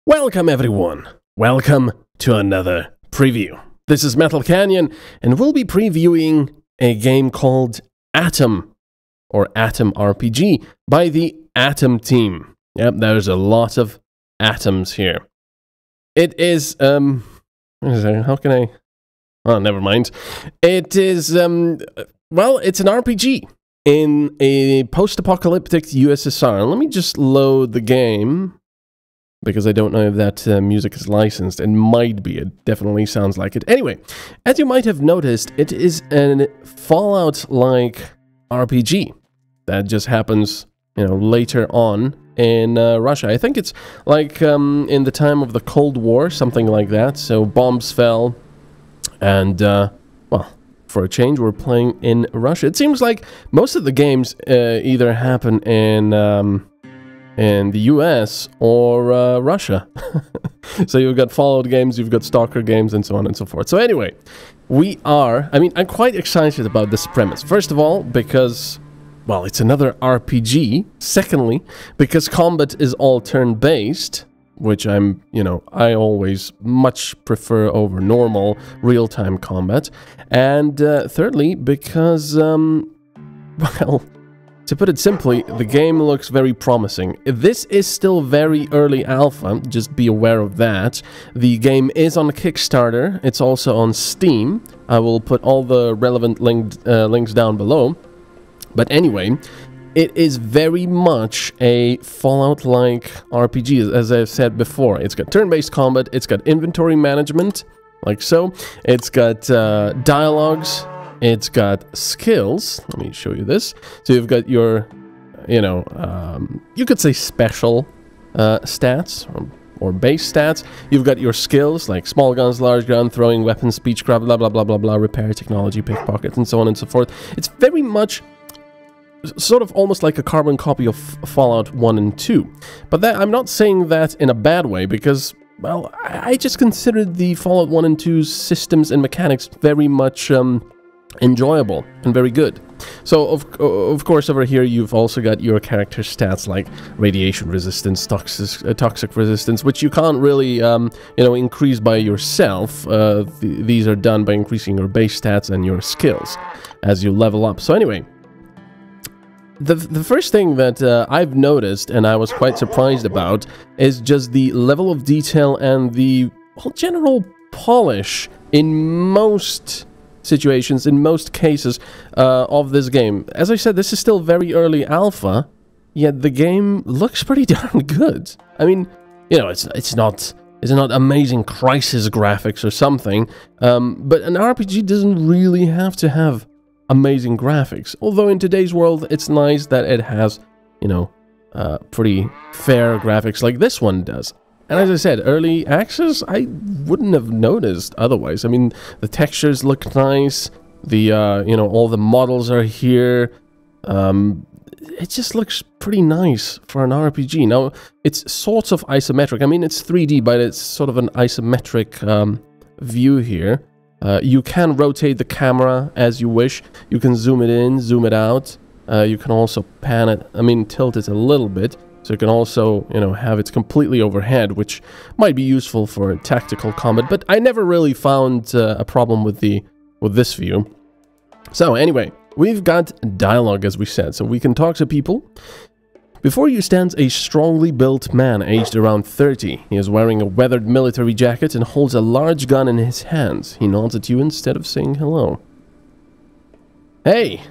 Welcome everyone, welcome to another preview. This is MetalCanyon and we'll be previewing a game called Atom, or Atom RPG, by the Atom team. Yep, there's a lot of atoms here. It is, how can I, oh never mind. It is, well, it's an RPG in a post-apocalyptic USSR. Let me just load the game, because I don't know if that music is licensed. It might be. It definitely sounds like it. Anyway, as you might have noticed, it is a Fallout-like RPG that just happens, you know, later on in Russia. I think it's like in the time of the Cold War, something like that. So bombs fell, and well, for a change, we're playing in Russia. It seems like most of the games either happen in the US or Russia. So you've got Fallout games, you've got Stalker games, and so on and so forth. So anyway, I'm quite excited about this premise. First of all, because, well, it's another RPG. Secondly, because combat is all turn-based, which I always much prefer over normal real-time combat. And thirdly, because, well, to put it simply, the game looks very promising. This is still very early alpha, just be aware of that. The game is on Kickstarter, it's also on Steam. I will put all the relevant links down below. But anyway, it is very much a Fallout-like RPG, as I've said before. It's got turn-based combat, it's got inventory management, like so. It's got dialogues. It's got skills. Let me show you this. So you've got your, you could say special stats or base stats. You've got your skills like small guns, large gun, throwing weapons, speechcraft, blah, blah, blah, blah, blah, repair technology, pickpocket, and so on and so forth. It's very much sort of almost like a carbon copy of Fallout 1 and 2. But I'm not saying that in a bad way, because, well, I just considered the Fallout 1 and 2 systems and mechanics very much enjoyable and very good. So of course over here you've also got your character stats like radiation resistance, toxic resistance, which you can't really increase by yourself. These are done by increasing your base stats and your skills as you level up. So anyway, the first thing that I've noticed, and I was quite surprised about, is just the level of detail and the general polish in most situations, in most cases of this game. As I said, this is still very early alpha, yet the game looks pretty darn good. I mean, it's not amazing Crisis graphics or something, but an RPG doesn't really have to have amazing graphics. Although in today's world, it's nice that it has, pretty fair graphics like this one does. And as I said, early access, I wouldn't have noticed otherwise. I mean, the textures look nice, the, all the models are here. It just looks pretty nice for an RPG. Now, it's sort of isometric. I mean, it's 3D, but it's sort of an isometric view here. You can rotate the camera as you wish. You can zoom it in, zoom it out. You can also pan it, tilt it a little bit. So you can also, have it completely overhead, which might be useful for tactical combat, but I never really found a problem with this view. So anyway, we've got dialogue, as we said, so we can talk to people. Before you stands a strongly built man aged around 30. He is wearing a weathered military jacket and holds a large gun in his hands. He nods at you instead of saying hello. Hey!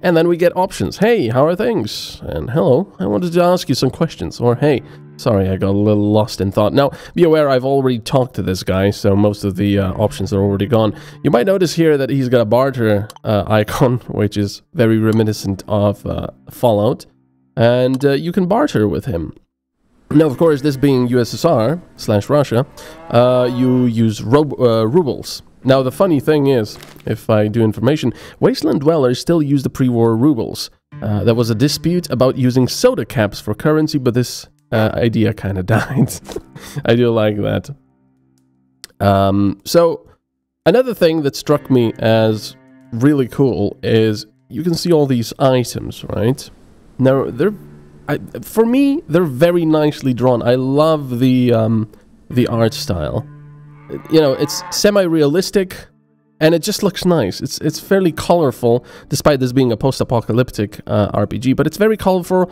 And then we get options. Hey, how are things? And hello, I wanted to ask you some questions. Or hey, sorry, I got a little lost in thought. Now, be aware, I've already talked to this guy, so most of the options are already gone. You might notice here that he's got a barter icon, which is very reminiscent of Fallout. And you can barter with him. Now, of course, this being USSR/Russia, you use rubles. Now, the funny thing is, if I do information, Wasteland dwellers still use the pre-war rubles. There was a dispute about using soda caps for currency, but this idea kind of died. I do like that. So, another thing that struck me as really cool is you can see all these items, right? Now, they're for me, they're very nicely drawn. I love the art style. You know, it's semi-realistic, and it just looks nice. It's fairly colorful, despite this being a post-apocalyptic RPG, but it's very colorful.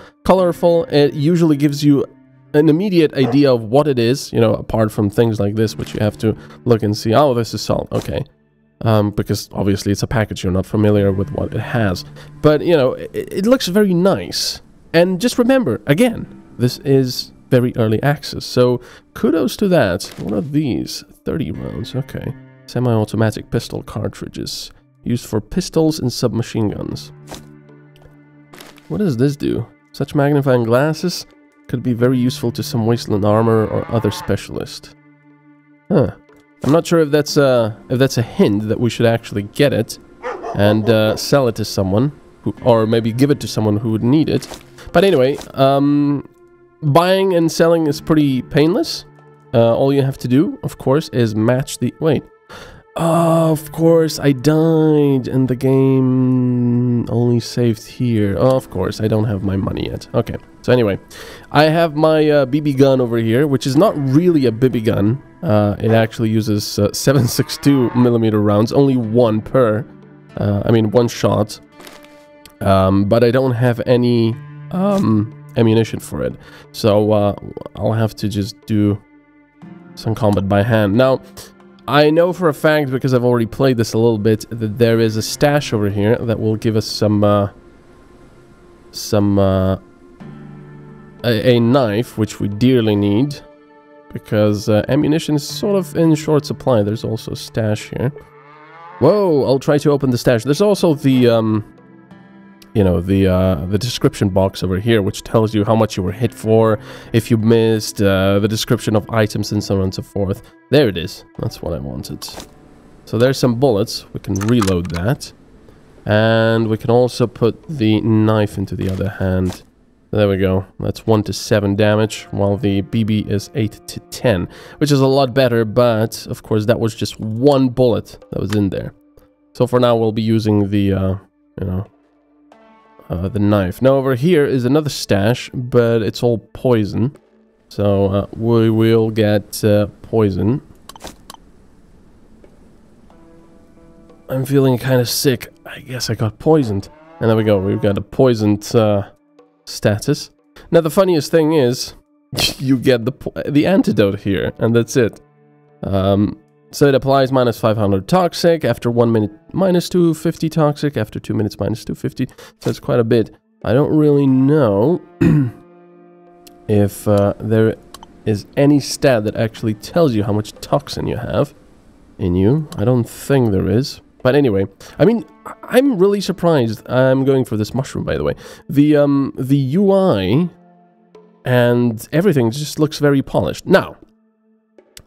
It usually gives you an immediate idea of what it is, you know, apart from things like this, which you have to look and see, oh, this is salt, okay. Because obviously it's a package, you're not familiar with what it has. But, you know, it looks very nice. And just remember, again, this is very early access, so kudos to that. What are these? 30 rounds, okay. Semi-automatic pistol cartridges, used for pistols and submachine guns. What does this do? Such magnifying glasses could be very useful to some wasteland armor or other specialist. Huh. I'm not sure if that's a hint that we should actually get it and sell it to someone, or maybe give it to someone who would need it. But anyway, buying and selling is pretty painless. All you have to do, of course, is match the... Wait. Oh, of course, I died, and the game only saved here. Oh, of course, I don't have my money yet. Okay, so anyway, I have my BB gun over here, which is not really a BB gun. It actually uses 7.62mm rounds, only one per. One shot. But I don't have any ammunition for it, so I'll have to just do some combat by hand. Now, I know for a fact, because I've already played this a little bit, that there is a stash over here that will give us some a knife, which we dearly need, because ammunition is sort of in short supply. There's also a stash here. Whoa, I'll try to open the stash. There's also the the description box over here, which tells you how much you were hit for, if you missed, the description of items, and so on and so forth. There it is. That's what I wanted. So there's some bullets. We can reload that. And we can also put the knife into the other hand. There we go. That's 1 to 7 damage, while the BB is 8 to 10, which is a lot better, but of course that was just one bullet that was in there. So for now we'll be using the, the knife. Now over here is another stash, but it's all poison. So we will get poison. I'm feeling kind of sick. I guess I got poisoned. And there we go. We've got a poisoned status. Now the funniest thing is, you get the antidote here, and that's it. So it applies minus 500 toxic, after 1 minute minus 250 toxic, after 2 minutes minus 250, so it's quite a bit. I don't really know if there is any stat that actually tells you how much toxin you have in you. I don't think there is. But anyway, I mean, I'm really surprised. I'm going for this mushroom, by the way. The UI and everything just looks very polished. Now,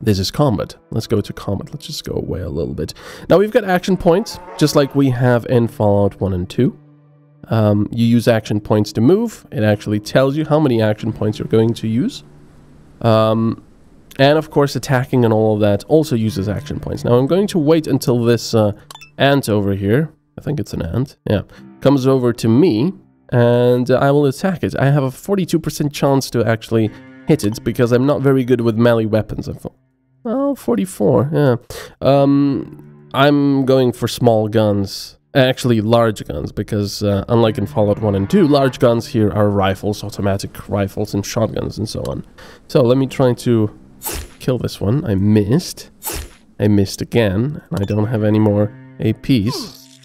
this is combat. Let's go to combat. Let's just go away a little bit. Now we've got action points, just like we have in Fallout 1 and 2. You use action points to move. It actually tells you how many action points you're going to use. And of course, attacking and all of that also uses action points. Now I'm going to wait until this ant over here, I think it's an ant, yeah, comes over to me, and I will attack it. I have a 42% chance to actually hit it, because I'm not very good with melee weapons. Well, 44, yeah. I'm going for small guns. Actually, large guns, because unlike in Fallout 1 and 2, large guns here are rifles, automatic rifles, and shotguns, and so on. So, let me try to kill this one. I missed. I missed again, and I don't have any more APs.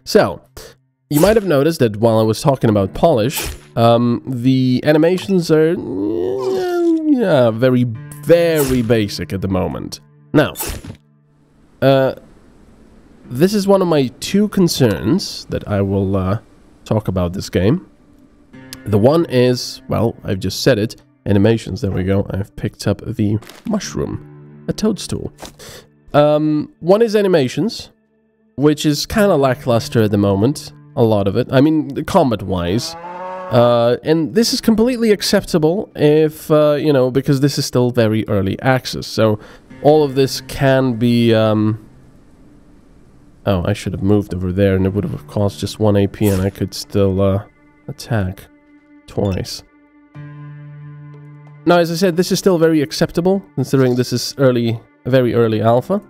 So, you might have noticed that while I was talking about polish, the animations are very, very basic at the moment. Now, this is one of my two concerns that I will talk about this game. The one is, well, I've just said it, animations. There we go. I've picked up the mushroom, a toadstool. One is animations, which is kind of lackluster at the moment. A lot of it. I mean, combat-wise. And this is completely acceptable if, because this is still very early access. So, all of this can be, oh, I should have moved over there, and it would have cost just 1 AP, and I could still, attack. twice. Now, as I said, this is still very acceptable, considering this is very early alpha.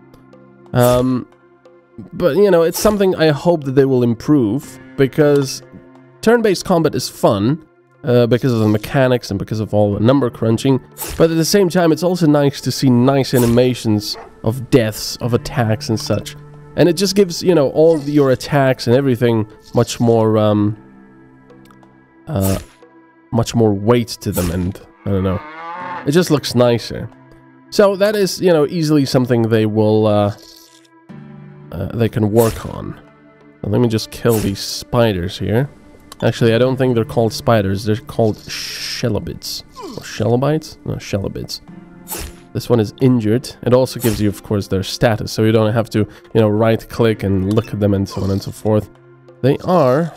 But, you know, it's something I hope that they will improve, because turn-based combat is fun, because of the mechanics and because of all the number crunching, but at the same time, it's also nice to see nice animations of deaths, of attacks and such. And it just gives, you know, all your attacks and everything much more weight to them, and I don't know. It just looks nicer. So that is, you know, easily something they will, they can work on. Now, let me just kill these spiders here. Actually, I don't think they're called spiders. They're called shellobids. Or shellobites? No, shellobids. This one is injured. It also gives you, of course, their status, so you don't have to, you know, right-click and look at them and so on and so forth. They are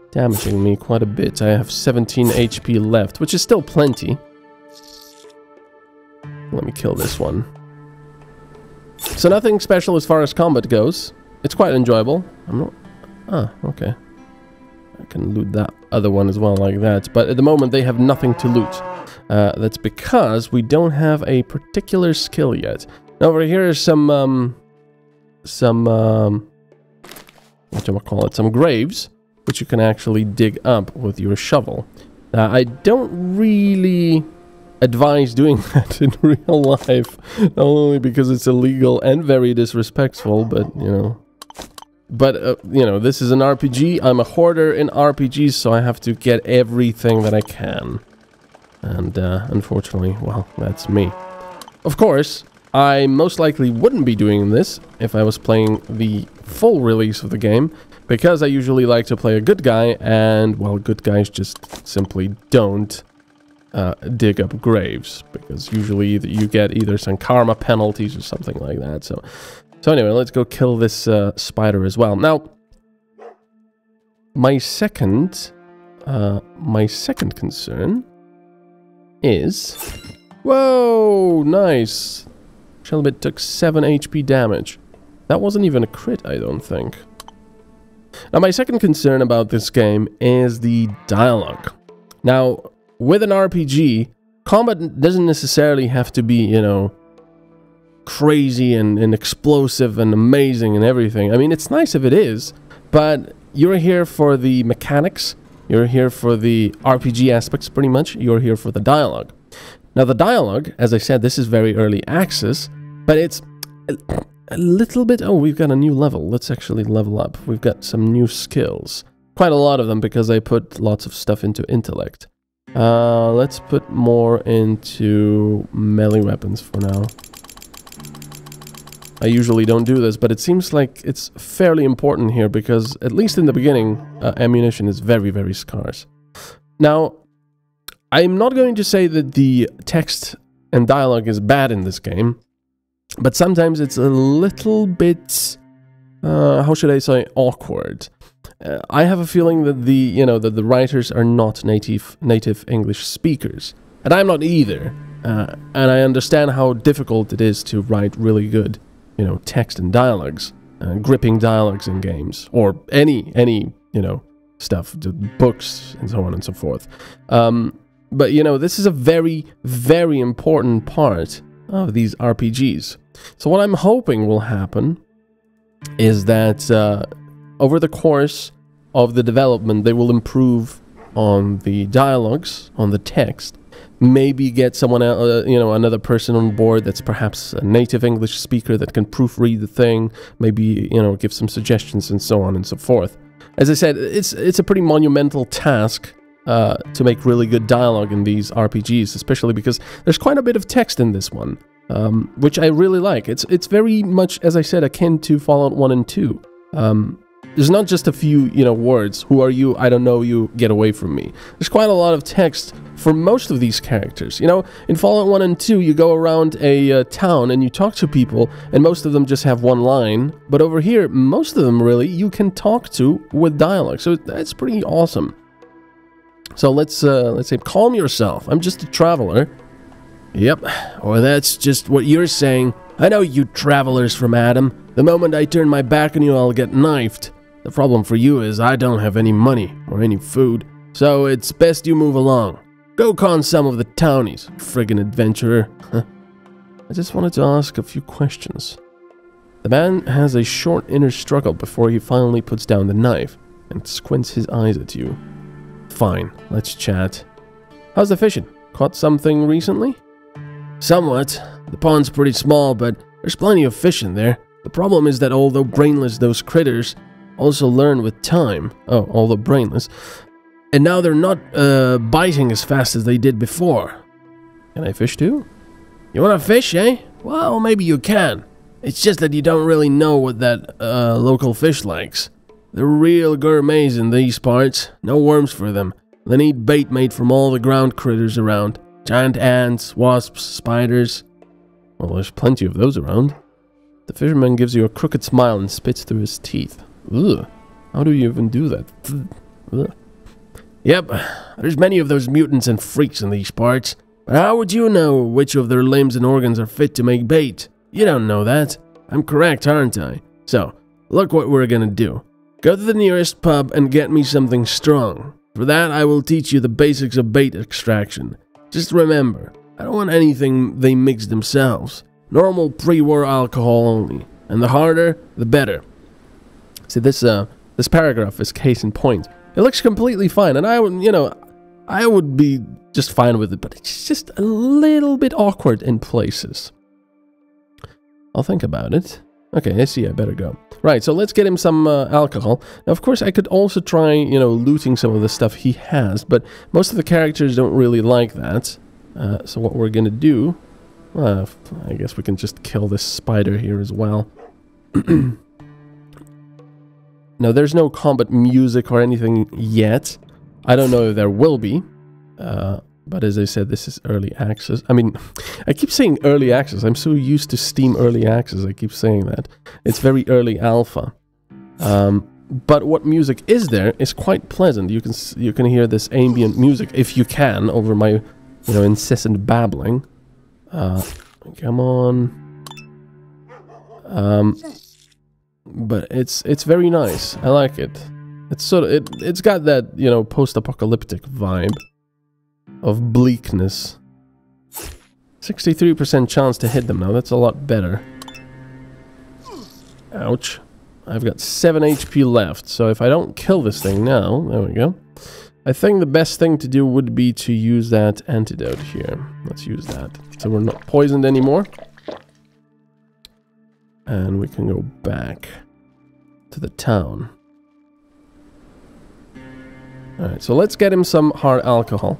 damaging me quite a bit. I have 17 HP left, which is still plenty. Let me kill this one. So nothing special as far as combat goes. It's quite enjoyable. I'm not... Ah, okay. I can loot that other one as well, like that. But at the moment, they have nothing to loot. That's because we don't have a particular skill yet. Now, over here is some whatchamacallit, some graves, which you can actually dig up with your shovel. I don't really advise doing that in real life, not only because it's illegal and very disrespectful, but, you know... But, you know, this is an RPG. I'm a hoarder in RPGs, so I have to get everything that I can. And, unfortunately, well, that's me. Of course, I most likely wouldn't be doing this if I was playing the full release of the game, because I usually like to play a good guy, and, well, good guys just simply don't dig up graves, because usually you get either some karma penalties or something like that, so anyway, let's go kill this spider as well. Now, my second concern is... Whoa, nice! Shellbit took 7 HP damage. That wasn't even a crit, I don't think. Now, my second concern about this game is the dialogue. Now, with an RPG, combat doesn't necessarily have to be, you know, crazy and explosive and amazing and everything. I mean, it's nice if it is, but you're here for the mechanics, you're here for the RPG aspects pretty much, you're here for the dialogue. Now the dialogue, as I said, this is very early access, but it's a little bit... Oh, we've got a new level. Let's actually level up. We've got some new skills. Quite a lot of them, because I put lots of stuff into intellect. Let's put more into melee weapons for now. I usually don't do this, but it seems like it's fairly important here, because, at least in the beginning, ammunition is very, very scarce. Now, I'm not going to say that the text and dialogue is bad in this game, but sometimes it's a little bit, how should I say, awkward. I have a feeling that the writers are not native English speakers, and I'm not either. And I understand how difficult it is to write really good, you know, text and dialogues, gripping dialogues in games, or any stuff, books and so on and so forth. But, you know, this is a very, very important part of these RPGs. So what I'm hoping will happen is that over the course of the development, they will improve on the dialogues, on the text, maybe get someone, another person on board that's perhaps a native English speaker that can proofread the thing, maybe, you know, give some suggestions and so on and so forth. As I said, it's a pretty monumental task to make really good dialogue in these RPGs, especially because there's quite a bit of text in this one, which I really like. It's very much, as I said, akin to Fallout 1 and 2. There's not just a few, you know, words. Who are you? I don't know you. Get away from me. There's quite a lot of text for most of these characters. You know, in Fallout 1 and 2, you go around a town and you talk to people, and most of them just have one line. But over here, most of them, really, you can talk to with dialogue. So that's pretty awesome. So let's say, calm yourself. I'm just a traveler. Yep, or that's just what you're saying. I know you travelers from Adam. The moment I turn my back on you, I'll get knifed. The problem for you is I don't have any money or any food, so it's best you move along. Go con some of the townies, friggin' adventurer. I just wanted to ask a few questions. The man has a short inner struggle before he finally puts down the knife and squints his eyes at you. Fine, let's chat. How's the fishing? Caught something recently? Somewhat. The pond's pretty small, but there's plenty of fish in there. The problem is that although brainless, those critters also learn with time. Oh, although brainless. And now they're not biting as fast as they did before. Can I fish too? You wanna fish, eh? Well, maybe you can. It's just that you don't really know what that local fish likes. They're real gourmets in these parts. No worms for them. They need bait made from all the ground critters around. Giant ants, wasps, spiders. Well, there's plenty of those around. The fisherman gives you a crooked smile and spits through his teeth. Ugh. How do you even do that? Ugh. Yep, there's many of those mutants and freaks in these parts. But how would you know which of their limbs and organs are fit to make bait? You don't know that. I'm correct, aren't I? So, look what we're gonna do. Go to the nearest pub and get me something strong. For that, I will teach you the basics of bait extraction. Just remember, I don't want anything they mix themselves. Normal pre-war alcohol only. And the harder, the better. See, this paragraph is case in point. It looks completely fine, and I would be just fine with it, but it's just a little bit awkward in places. I'll think about it. Okay, I see, I better go. Right, so let's get him some alcohol. Now, of course, I could also try, looting some of the stuff he has, but most of the characters don't really like that. So what we're gonna do... I guess we can just kill this spider here as well. Now, there's no combat music or anything yet. I don't know if there will be. But as I said, this is early access. I mean, I keep saying early access. I'm so used to Steam early access, I keep saying that. It's very early alpha. But what music is there is quite pleasant. You can hear this ambient music, if you can, over my, incessant babbling. Come on. But it's very nice. I like it. It's sort of it's got that, post-apocalyptic vibe of bleakness. 63% chance to hit them now. That's a lot better. Ouch. I've got 7 HP left, so if I don't kill this thing now, there we go. I think the best thing to do would be to use that antidote here. Let's use that. So we're not poisoned anymore. And we can go back to the town. Alright, so let's get him some hard alcohol.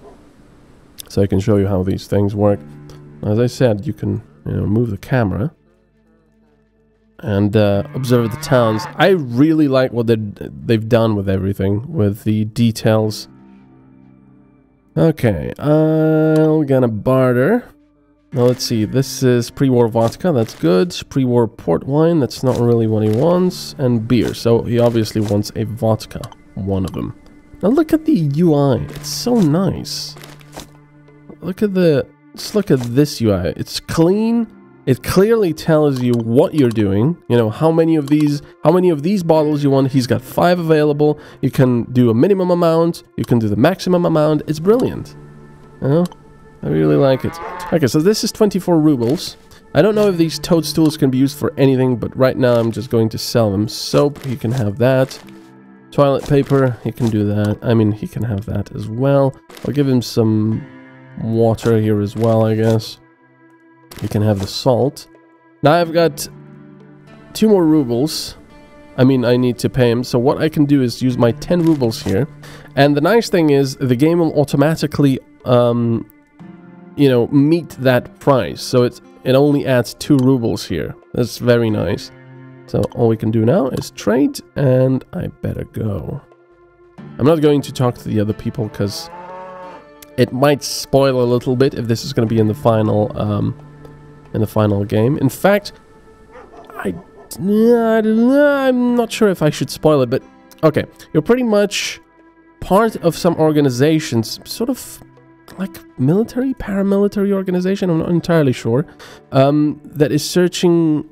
So I can show you how these things work. As I said, you can, move the camera. And observe the towns. I really like what they've done with everything. With the details. Okay, I'm gonna barter. Now let's see, this is pre-war vodka, that's good. Pre-war port wine, that's not really what he wants. And beer, so he obviously wants a vodka. One of them. Now look at the UI, it's so nice. Just look at this UI. It's clean. It clearly tells you what you're doing. How many of these bottles you want. He's got 5 available. You can do a minimum amount. You can do the maximum amount. It's brilliant. I really like it. Okay, so this is 24 rubles. I don't know if these toadstools can be used for anything, but right now I'm just going to sell them. Soap, he can have that. Toilet paper, he can do that. I mean, he can have that as well. I'll give him some water here as well, I guess. He can have the salt. Now I've got 2 more rubles. I mean, I need to pay him. So what I can do is use my 10 rubles here. And the nice thing is the game will automatically, meet that price. So it only adds 2 rubles here. That's very nice. So all we can do now is trade, and I better go. I'm not going to talk to the other people because it might spoil a little bit if this is going to be in the final game. In fact, I'm not sure if I should spoil it, but okay, you're pretty much part of some organizations, sort of like military, paramilitary organization, I'm not entirely sure, that is searching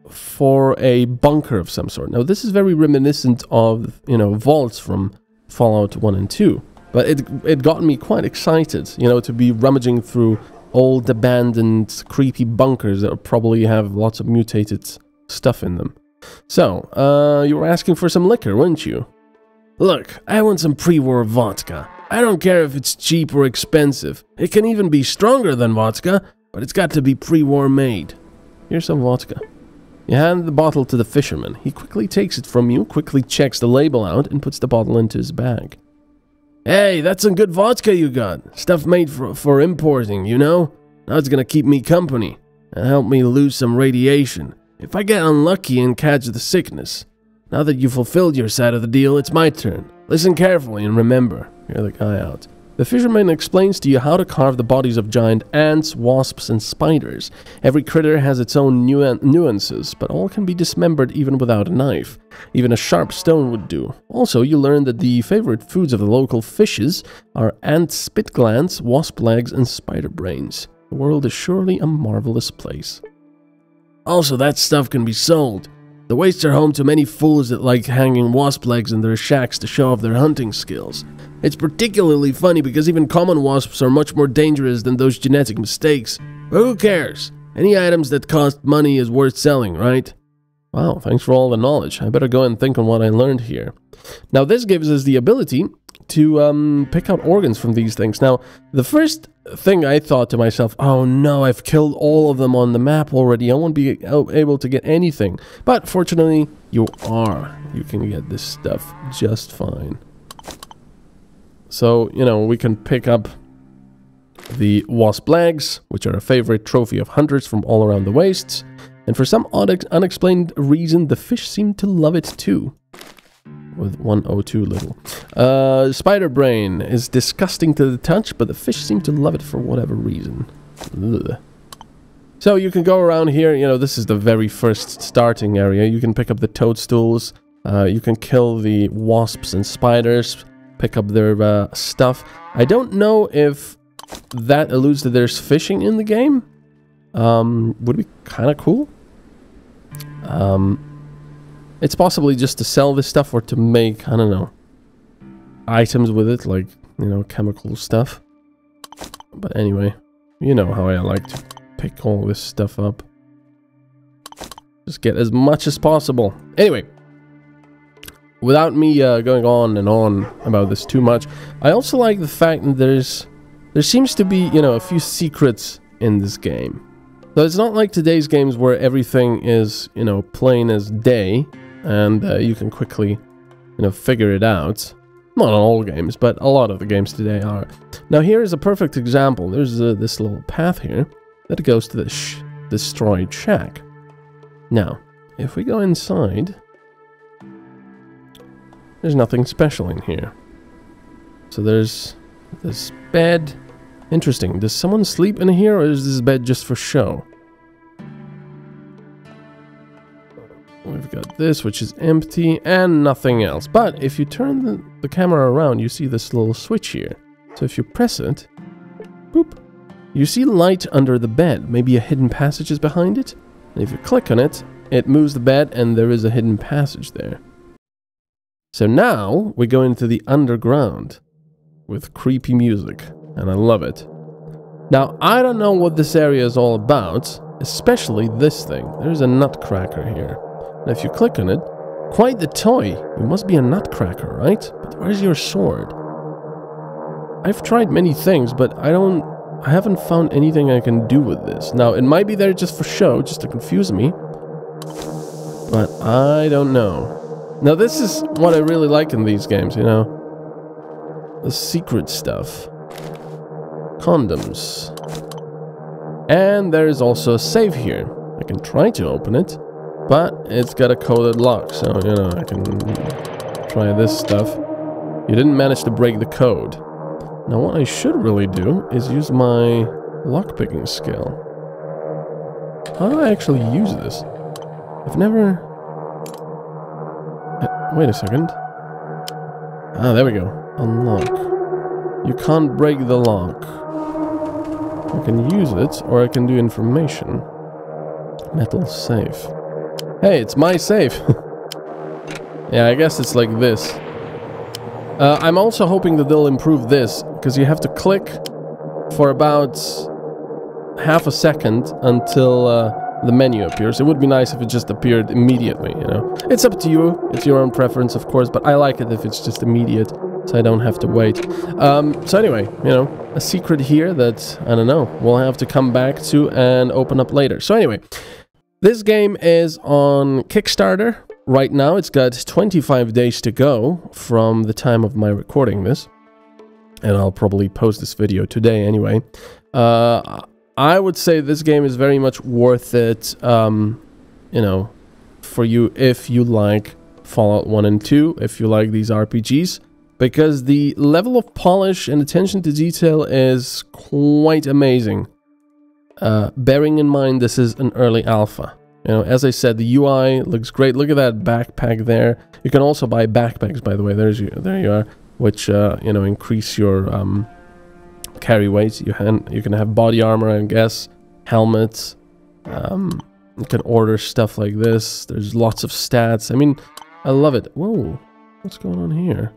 for a bunker of some sort. Now, this is very reminiscent of, vaults from Fallout 1 and 2. But it got me quite excited, you know, to be rummaging through old, abandoned, creepy bunkers that probably have lots of mutated stuff in them. So, you were asking for some liquor, weren't you? Look, I want some pre-war vodka. I don't care if it's cheap or expensive. It can even be stronger than vodka, but it's got to be pre-war made. Here's some vodka. You hand the bottle to the fisherman. He quickly takes it from you, quickly checks the label out, and puts the bottle into his bag. Hey, that's some good vodka you got. Stuff made for importing, you know? Now it's gonna keep me company and help me lose some radiation if I get unlucky and catch the sickness. Now that you've fulfilled your side of the deal, it's my turn. Listen carefully and remember, hear the guy out. The fisherman explains to you how to carve the bodies of giant ants, wasps, and spiders. Every critter has its own nuances, but all can be dismembered even without a knife. Even a sharp stone would do. Also, you learn that the favorite foods of the local fishes are ant spit glands, wasp legs, and spider brains. The world is surely a marvelous place. Also, that stuff can be sold. The wastes are home to many fools that like hanging wasp legs in their shacks to show off their hunting skills. It's particularly funny because even common wasps are much more dangerous than those genetic mistakes. But who cares? Any items that cost money is worth selling, right? Wow, thanks for all the knowledge. I better go and think on what I learned here. Now this gives us the ability to pick out organs from these things. Now, the first thing I thought to myself, oh no, I've killed all of them on the map already. I won't be able to get anything. But fortunately, you are. You can get this stuff just fine. So, you know, we can pick up the wasp legs, which are a favorite trophy of hunters from all around the wastes. And for some odd, unexplained reason, the fish seem to love it too. With 102 little. Spider brain is disgusting to the touch, but the fish seem to love it for whatever reason. Ugh. So you can go around here, you know, this is the very first starting area. You can pick up the toadstools, you can kill the wasps and spiders, pick up their stuff. I don't know if that alludes that there's fishing in the game. Would be kind of cool. It's possibly just to sell this stuff or to make, I don't know, items with it, like, you know, chemical stuff. But anyway, you know how I like to pick all this stuff up. Just get as much as possible. Anyway, without me going on and on about this too much, I also like the fact that there seems to be, you know, a few secrets in this game. So it's not like today's games where everything is, you know, plain as day. And you can quickly, you know, figure it out. Not all games, but a lot of the games today are. Now here is a perfect example. There's this little path here that goes to this destroyed shack. Now, if we go inside, there's nothing special in here. So there's this bed. Interesting. Does someone sleep in here, or is this bed just for show? We've got this, which is empty, and nothing else. But if you turn the camera around, you see this little switch here. So if you press it, boop, you see light under the bed. Maybe a hidden passage is behind it. And if you click on it, it moves the bed, and there is a hidden passage there. So now we go into the underground with creepy music, and I love it. Now, I don't know what this area is all about, especially this thing. There's a nutcracker here. Now, if you click on it, quite the toy. You must be a nutcracker, right? But where's your sword? I've tried many things, but I haven't found anything I can do with this. Now, it might be there just for show, just to confuse me. But I don't know. Now, this is what I really like in these games, you know? The secret stuff. Condoms. And there is also a save here. I can try to open it. But it's got a coded lock, so, you know, I can try this stuff. You didn't manage to break the code. Now, what I should really do is use my lockpicking skill. How do I actually use this? I've never... Wait a second. Ah, there we go. Unlock. You can't break the lock. I can use it, or I can do information. Metal safe. Hey, it's my safe. Yeah, I guess it's like this. I'm also hoping that they'll improve this, because you have to click for about half a second until the menu appears. It would be nice if it just appeared immediately, you know. It's up to you. It's your own preference, of course, but I like it if it's just immediate, so I don't have to wait. So anyway, you know, a secret here that, I don't know, we'll have to come back to and open up later. So anyway, this game is on Kickstarter right now. It's got 25 days to go from the time of my recording this, and I'll probably post this video today anyway. I would say this game is very much worth it, you know, for you if you like Fallout 1 and 2, if you like these RPGs, because the level of polish and attention to detail is quite amazing. Bearing in mind this is an early alpha. You know, as I said, the UI looks great. Look at that backpack there. You can also buy backpacks, by the way. There you are, which you know, increase your carry weight. You can have body armor, I guess, helmets. You can order stuff like this. There's lots of stats. I mean, I love it. Whoa, what's going on here?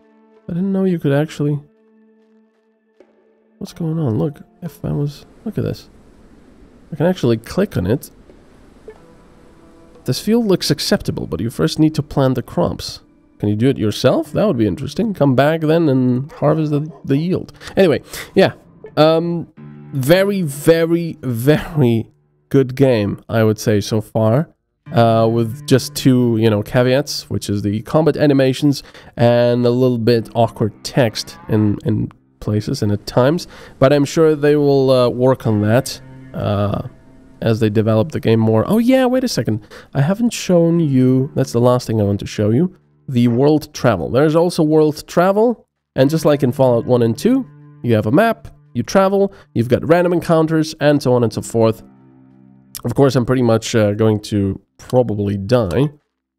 I didn't know you could actually... What's going on? Look, look at this. I can actually click on it. This field looks acceptable, but you first need to plant the crops. Can you do it yourself? That would be interesting. Come back then and harvest the yield. Anyway, yeah. Very, very, very good game, I would say, so far. With just two, you know, caveats, which is the combat animations and a little bit awkward text in places and at times. But I'm sure they will work on that as they develop the game more. Oh yeah, wait a second. I haven't shown you, that's the last thing I want to show you, the world travel. There's also world travel, and just like in Fallout 1 and 2, you have a map, you travel, you've got random encounters, and so on and so forth. Of course, I'm pretty much going to probably die.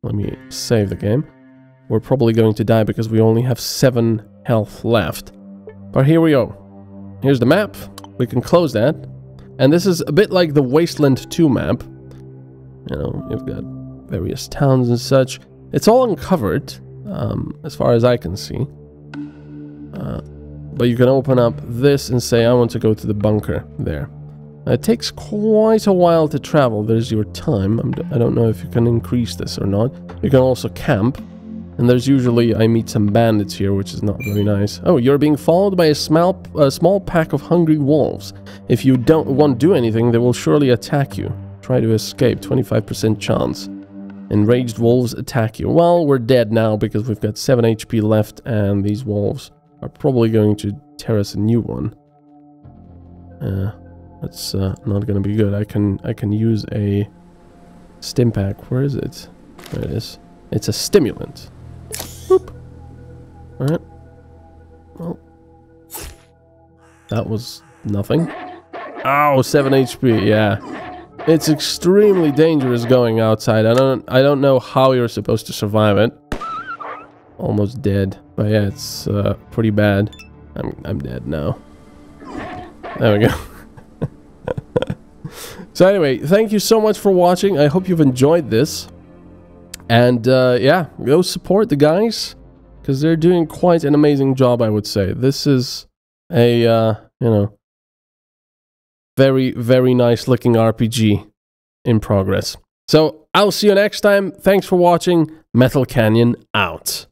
Let me save the game. We're probably going to die because we only have 7 health left. But here we go. Here's the map. We can close that. And this is a bit like the Wasteland 2 map. You know, you've got various towns and such. It's all uncovered, as far as I can see. But you can open up this and say, I want to go to the bunker there. It takes quite a while to travel. There's your time. I don't know if you can increase this or not. You can also camp. And there's usually, I meet some bandits here, which is not very nice. Oh, you're being followed by a small pack of hungry wolves. If you won't do anything, they will surely attack you. Try to escape, 25% chance. Enraged wolves attack you. Well, we're dead now because we've got 7 HP left, and these wolves are probably going to tear us a new one. That's not going to be good. I can use a stim pack. Where is it? There it is. It's a stimulant. Boop. Alright. Well, that was nothing. Ow, 7 HP. Yeah, it's extremely dangerous going outside. I don't know how you're supposed to survive it. Almost dead. But yeah, it's pretty bad. I'm dead now. There we go. So anyway, thank you so much for watching. I hope you've enjoyed this. And yeah, go support the guys, because they're doing quite an amazing job, I would say. This is a, you know, very, very nice looking RPG in progress. So I'll see you next time. Thanks for watching. MetalCanyon out.